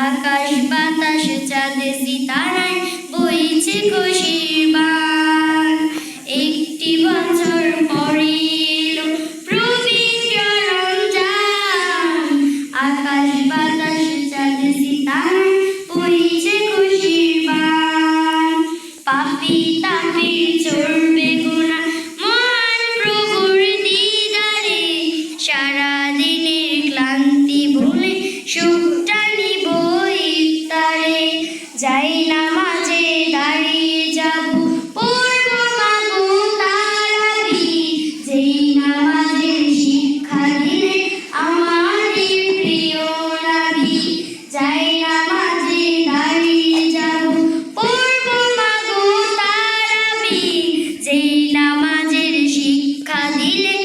আকাশ বাতাস চাঁদ সিতারায় বইছে খুশির বান। একটি বছর পরে এলো পবিত্র রমজান, আকাশ বাতাস চাঁদ সিতারায় বইছে খুশির বান। পাপী তাপির চলবে গুনাহ মহান প্রভুর দিদারে, সারা দিনের ক্লান্তি ভুলে সুখটা নিব ইফতারে। যাই নামাজে দাঁড়িয়ে যাব পড়ব মাগো তারাবি, যেই নামাজের শিক্ষা দিলে আমাদের প্রিয় নবী। যাই নামাজে দাঁড়িয়ে যাব পড়ব মাগো তারাবি, যেই নামাজের শিক্ষা দিলে